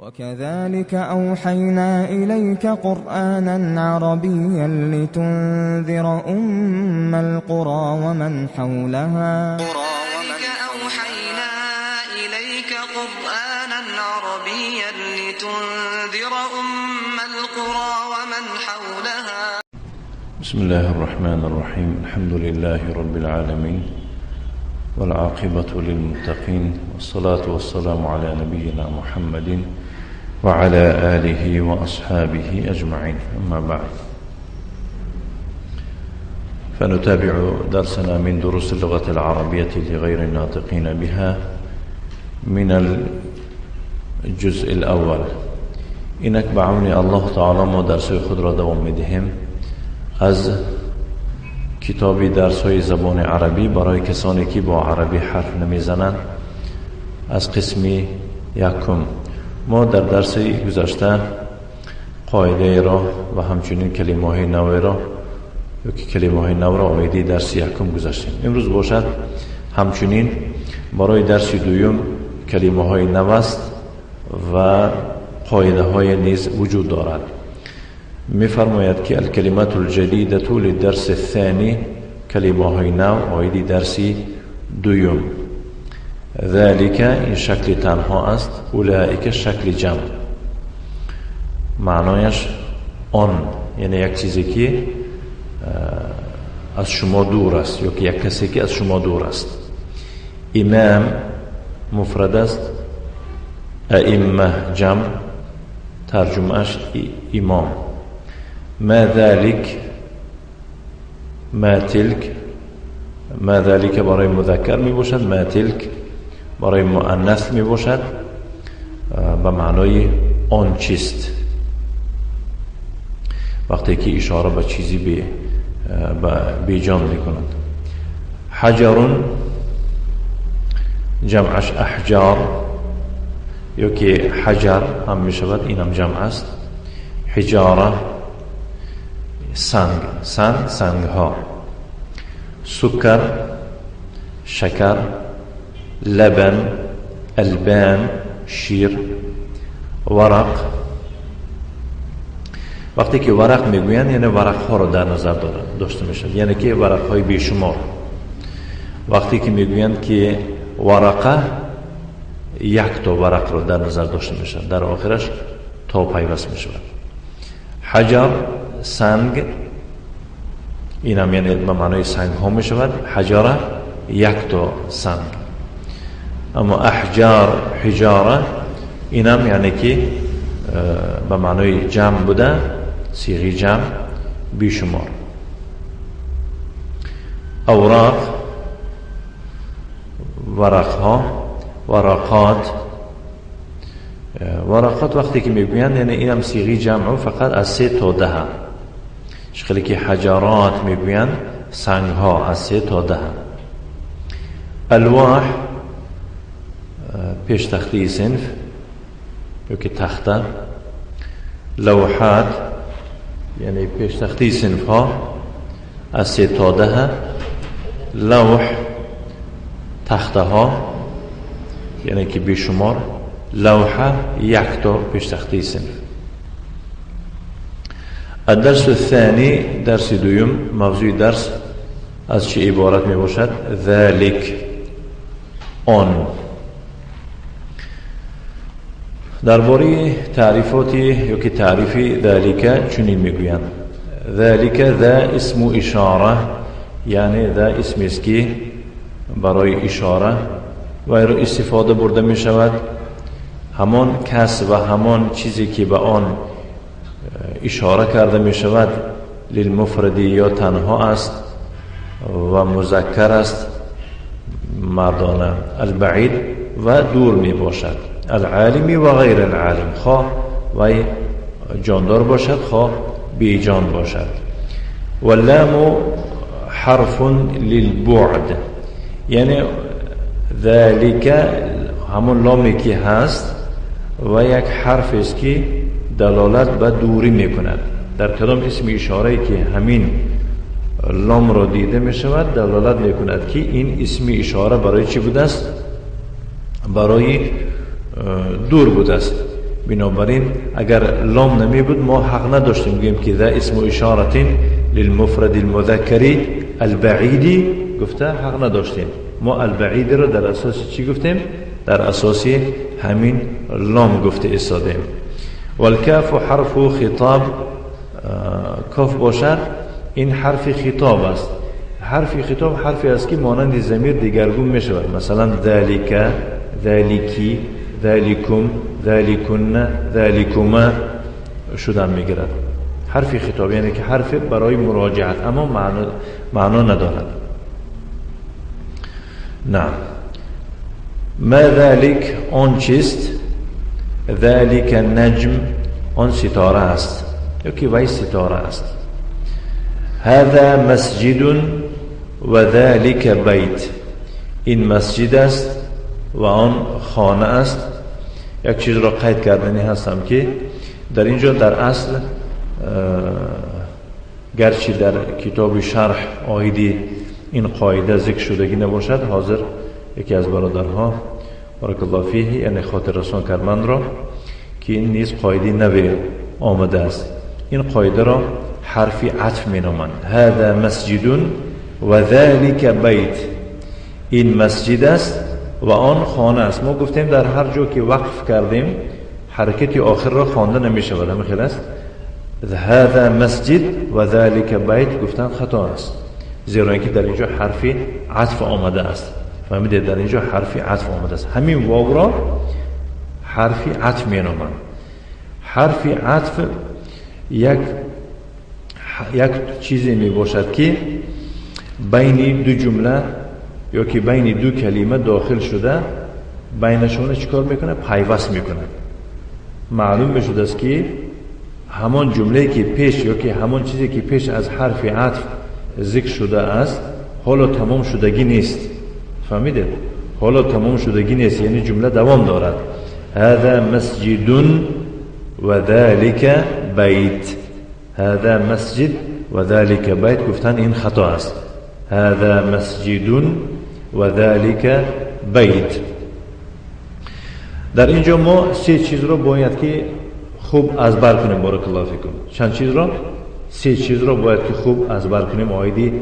وكذلك أوحينا إليك قرآنا عربيا لتنذر أم القرى ومن حولها كذلك أوحينا إليك قرآنا عربيا لتنذر أم القرى ومن حولها. بسم الله الرحمن الرحيم. الحمد لله رب العالمين والعاقبة للمتقين، والصلاة والسلام على نبينا محمد وعلى آله وأصحابه أجمعين. أما بعد، فنتابع درسنا من دروس اللغة العربية لغير الناطقين بها من الجزء الأول. إنك بعوني الله تعالى ما درس خود را دوام میدهیم از کتابی درس‌های زبان عربی برای کسانی که با عربی حرف نمیزنند از قسمی یکم. ما در درس گذشته قاعده را و همچنین کلمه‌های نو را کلمه‌های نو را آیده درس یکم گذاشتیم. امروز باشد همچنین برای درس دوم کلمه‌های نو است و قاعده‌های نیز وجود دارد. می‌فرماید که الکلمات الجدیدة للدرس الثاني کلمه‌های نو آیده درسی دوم. ذلك این شکل تنها است، اولئک شکل جمع. معنایش آن، یعنی یک چیزی که از شما دور است یا که یک کسی که از شما دور است. امام مفرد است، ائمه جمع، ترجمهش امام. ما ذلك، ما تلك. ما ذلك برای مذکر می باشد، ما تلک برای مؤنث می باشد به معنای آن چیست، وقتی که اشاره به چیزی به جان می کنند. حجرون جمعش احجار یا که حجر هم می شود، این هم جمع است. حجاره سنگ، سنگ ها. سکر شکر. لبن البان شیر. ورق، وقتی که ورق میگویند یعنی ورق ها رو در نظر داشته میشد، یعنی که ورق های بیشمار. وقتی که میگویند که ورقه، یک تا ورق رو در نظر داشته میشد، در آخرش تا پیوست میشود. حجر سنگ، این هم یعنی به معنای سنگ ها می شود. حجره یک تا سنگ. اما احجار حجاره، این هم یعنی که به معنای جمع بوده، صیغه جمع بیشمار. اوراق ورق ها. ورقات، ورقات وقتی که میگویند یعنی این هم صیغه جمع فقط از 3 تا 10. شکلی که حجرات میگویند سنگ ها از 3 تا 10. الواح پیش تختی صنف یا که تخته. لوحات یعنی پیش تختی صنف ها از 3 تا 10. لوح تخته ها یعنی که بیشمار. لوحه یک تا پیش تختی صنف. الدرس الثاني درس دوم. موضوع درس از چه عبارت می باشد؟ ذلك آن. درباره تعریفاتی یا که تعریفی ذلك چنین میگویند: ذلك ذا اسم اشاره، یعنی ذا اسم است که برای اشاره و را استفاده برده می شود. همان کس و همان چیزی که به آن اشاره کرده می شود للمفردی یا تنها است و مذکر است، مردانه. البعید و دور می باشد. العالمی و غیر العالم، خواه و جاندار باشد خواه بی جان باشد. واللام حرف للبعد، یعنی ذلك همون لامی که هست و یک حرف است که دلالت به دوری میکند. در کدام اسم اشاره که همین لام را دیده می شود دلالت می کند که این اسم اشاره برای چی بوده است؟ برای دور بوده است. بنابراین اگر لام نمی بود ما حق نداشتیم بگیم که ذا اسم اشارت للمفرد المذکر البعید، گفته حق نداشتیم. ما البعید رو در اساس چی گفتیم؟ در اساس همین لام گفته ایستادیم. والکاف حرف خطاب، کاف باشد این حرف خطاب است. حرف خطاب حرفی است که مانند ضمیر دیگرگون می شود، مثلا ذالک، ذالکی، ذالکم، ذالکن، ذالکما شدن می گیرد. حرف خطاب یعنی که حرف برای مراجعت اما معنا ندارد. نه. ما ذالک آن چیست؟ ذالک نجم آن ستاره است یا که وی ستاره است. هذا مسجد و ذالک بیت این مسجد است و آن خانه است. یک چیز را قید کردنی هستم که در اینجا در اصل گرچه در کتاب شرح آیدی این قاعده ذکر شدگی نباشد، حاضر یکی از برادرها بارک الله فیه یعنی خاطر رسان کرد من را که این نیز قاعده نوی آمده است. این قاعده را حرفی عطف می نامند. هذا مسجد و ذالک بیت این مسجد است و آن خانه است. ما گفتیم در هر جا که وقف کردیم حرکت آخر را خوانده نمی شود، همین خیلی است. هذا مسجد و ذالک بیت گفتن خطا است، زیرا اینکه در اینجا حرفی عطف آمده است. فهمیدید؟ در اینجا حرفی عطف آمده است. همین واو را حرفی عطف می نامند. حرفی عطف یک چیزی می باشد که بین دو جمله یا که بین دو کلمه داخل شده بینشون چیکار میکنه؟ پیوست میکنه. معلوم میشد است که همان جمله که پیش یا که همان چیزی که پیش از حرف عطف ذکر شده است حالا تمام شدگی نیست. فهمیدید؟ حالا تمام شدگی نیست، یعنی جمله دوام دارد. هذا مسجد و ذالک بیت. هذا مسجد و ذالک بیت گفتن این خطا است. هذا مسجد و ذالک بیت. در اینجا ما سه چیز رو باید که خوب ازبر کنیم. بارک الله فیکم. چند چیز رو؟ سه چیز رو باید که خوب ازبر کنیم. آیدی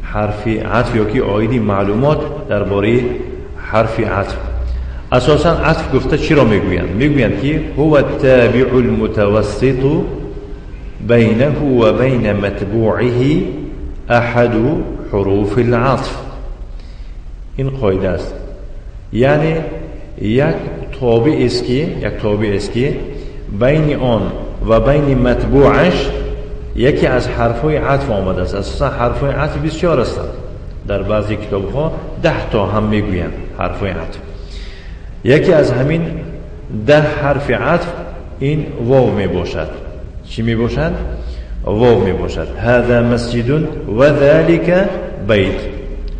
حرف عطف یا که آیدی معلومات درباره حرف عطف. اساسا عطف گفته چی را میگویند؟ میگویند که هو التابع المتوسط بینه و بین متبوعه احد حروف العطف. این قاعده است، یعنی یک تابع است که بین آن و بین متبوعش یکی از حرفهای عطف آمده است. اساسا حرفهای عطف بسیار هستند، در بعضی کتاب ها 10 تا هم میگویند حرفهای عطف. یکی از همین 10 حرف عطف این واو می باشد. چی می باشد؟ واو می باشد. هذا مسجد و ذالک بیت.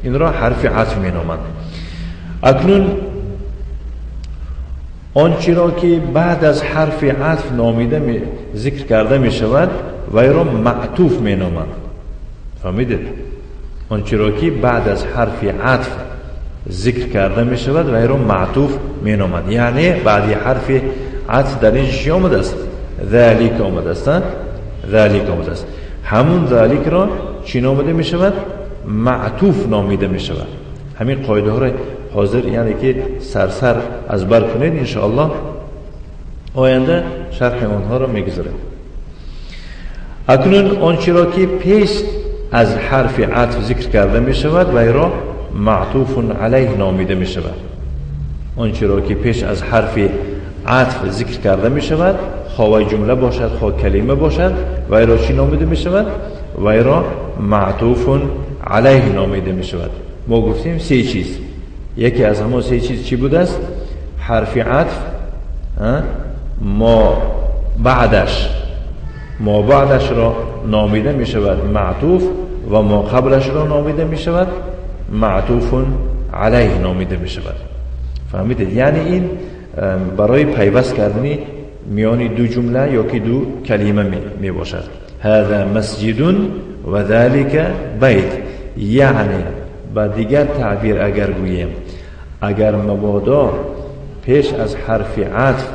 این را حرف عطف می نامند. اکنون آنچه را که بعد از حرف عطف نامیده ذکر کرده می شود وی را معطوف می نامند. فهمیدید؟ آنچه را که بعد از حرف عطف ذکر کرده می شود وی را معطوف می نامند. یعنی بعد حرف عطف در اینجا چی آمده است؟ ذالک آمده است. ذالک آمده است. همون ذالک را چی نامیده می شود؟ معطوف نامیده می شود. همین قاعده ها را حاضر یعنی که سرسر ازبر کنید، انشاءالله آینده شرح اونها را میگذاریم. اکنون آنچه را که پیش از حرف عطف ذکر کرده می شود وی را معطوف علیه نامیده می شود. آنچه را که پیش از حرف عطف ذکر کرده می شود، خواه جمله باشد خواه کلمه باشد، وی را چی نامیده می شود؟ وی را معطوف علیه نامیده می شود. ما گفتیم سه چیز. یکی از همون سه چیز چی بود است؟ حرف عطف، ما بعدش را نامیده می شود معطوف و ما قبلش را نامیده می شود معطوف علیه نامیده می شود. فهمیدید؟ یعنی این برای پیوست کردنی میان دو جمله یا که دو کلمه می باشد. هذا مسجد و ذالک بیت. یعنی با دیگر تعبیر اگر گوییم، اگر مبادا پیش از حرف عطف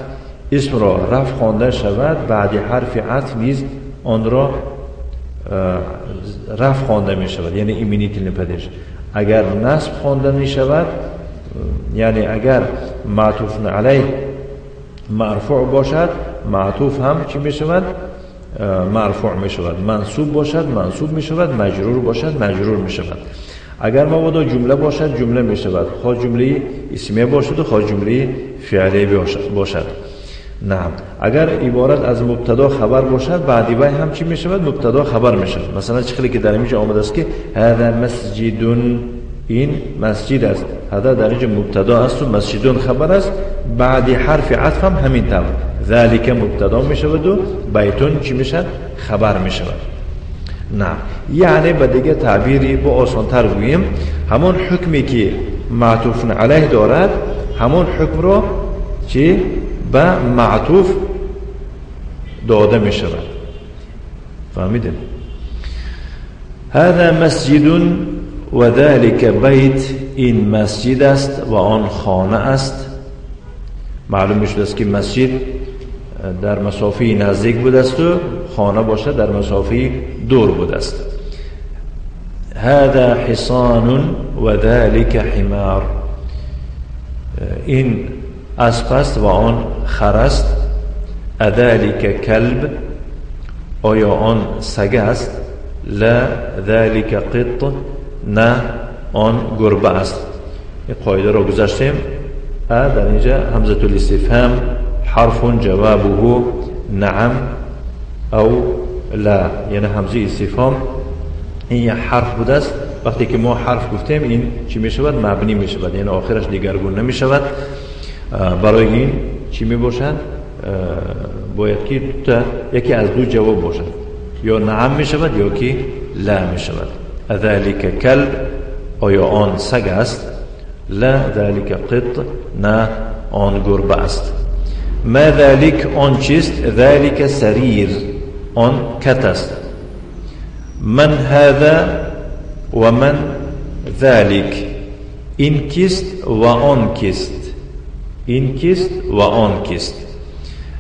اسم را رفع خوانده شود بعد حرف عطف نیز آن را رفع خوانده می شود، یعنی ایمنیتی نپدش. اگر نصب خوانده می شود، یعنی اگر معطوف علیه مرفوع باشد، معطوف هم چی می شود؟ مرفوع می شود. منصوب باشد منصوب می شود، مجرور باشد مجرور می شود. اگر مبادا جمله باشد جمله می شود، خواه جمله اسمیه باشد و خواه جمله فعلی باشد. نعم. اگر عبارت از مبتدا خبر باشد بعدی وای هم چی می شود؟ مبتدا خبر می شود. مثلا چه که در اینجا آمده است که هذا مسجدون، این مسجد است، هذا در اینجا مبتدا است و مسجدون خبر است، بعدی حرف عطف هم همین طور ذالک مبتدا می شود و بیتون چی می شود؟ خبر می شود. نه، یعنی به دیگه تعبیری با آسان‌تر گوییم، همون حکمی که معطوف علیه دارد همون حکم رو چی به معطوف داده می شود. فهمیدیم؟ هذا مسجد و ذلك بیت، این مسجد است و آن خانه است. معلوم می شده است که مسجد در مسافه نزدیک بوده است و خانه باشد در مسافه دور بوده است. هذا حصان و ذلك حمار، این اسب است و آن خر است. اذلك کلب، آیا آن سگ است؟ لا ذلك قط، نه آن گربه است. این قاعده را گذاشتیم. در اینجا همزه الاستفهام حرف جوابه نعم او لا، یعنی همزه استفهام این حرف بوده است. وقتی که ما حرف گفتیم این چی می شود؟ مبنی می شود، یعنی آخرش دیگرگون نمی شود. برای این چی می باشد؟ باید که یکی از دو جواب باشد، یا نعم می شود یا که لا می شود. اذلك کلب، آیا آن سگ است؟ لا ذلك قط، نه آن گربه است. ما ذلك، آن چیست؟ ذلك سریر، آن کت است. من هذا و من ذلك، این کیست و آن کیست؟ این کیست و آن کیست؟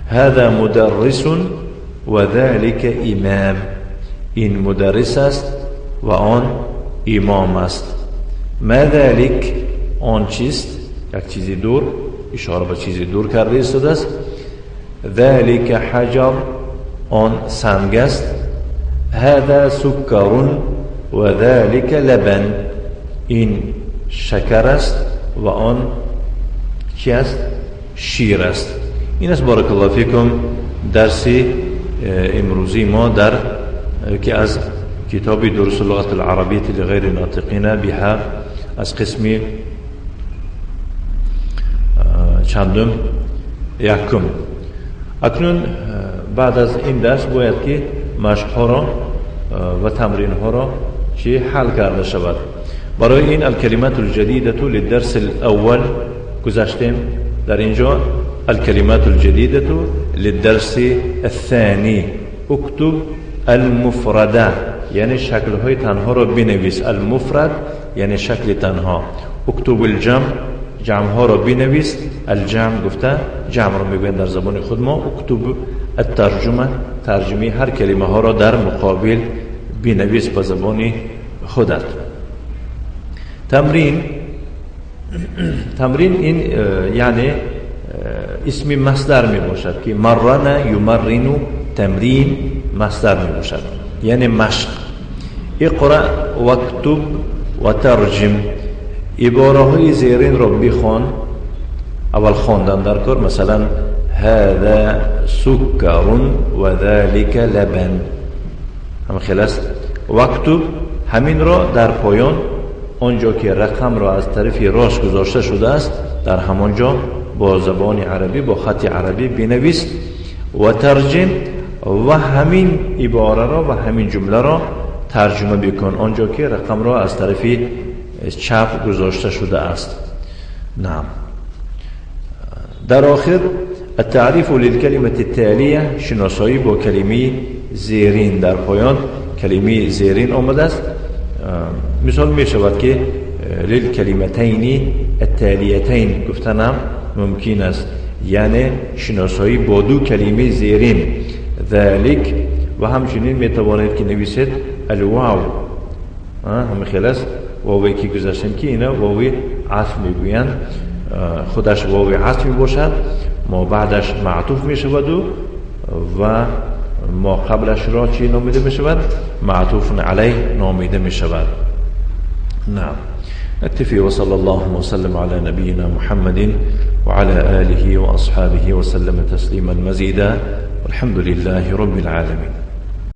هذا مدرس و ذلك امام، این مدرس است و آن امام است. ما ذلك، آن چیست؟ یک چیزی دور، اشاره به چیزی دور کرده است. ذلك حجر، آن سنگ است. هذا سكر و ذلك لبن، این شکر است و آن چی است؟ شیر است. این است بارک الله فیکم درس امروزی ما در که از کتاب دروس اللغة العربية لغير ناطقين بها از قسم چندم یکم. اکنون بعد از این درس باید که مشق ها را و تمرین ها را چی حل کرده شود. برای این الکلمات الجدیده للدرس الاول گذاشتیم. در اینجا الکلمات الجدیده للدرس الثاني اكتب المفرده، یعنی شکل های تنها را بنویس. المفرد یعنی شکل تنها. اكتب الجمع، جمع ها را بنویس. الجمع گفته جمع را میگویند در زبان خود ما. اكتب الترجمه، ترجمه هر کلمه ها را در مقابل بنویس به زبان خودت. تمرین این یعنی اسم مصدر می باشد که مرن یمرن، تمرین مصدر می باشد یعنی مشق. اقرأ واکتب و ترجم، عباره های زیرین را بخوان. اول خواندن در کار، مثلا هذا سكر و ذلك لبن، هم خلاص. واکتب، همین را در پایان آنجا که رقم را از طرف راست گذاشته شده است در همانجا با زبان عربی با خط عربی بنویس. و ترجم، و همین عباره را و همین جمله را ترجمه بکن آنجا که رقم را از طرف چپ گذاشته شده است. نعم. در آخر التعریف للكلمة التالية، شناسایی با کلمه زیرین. در پایان کلمه زیرین آمده است. مثال می شود که للكلمتين التاليتين گفتنم ممکن است، یعنی شناسایی با دو کلمه زیرین ذلك و همچنین میتوانید که نویسید الواو. همه خلاص واوی که گذاشتیم که اینا واوی عطف میگویند، خودش واوی عطف میباشد، ما بعدش معطوف میشود و ما قبلش را چی نامیده میشود؟ معطوف علیه نامیده میشود. نعم. نكتفي وصلى الله وسلم على نبينا محمد وعلى آله وأصحابه وسلم تسليما مزيدا والحمد لله رب العالمين.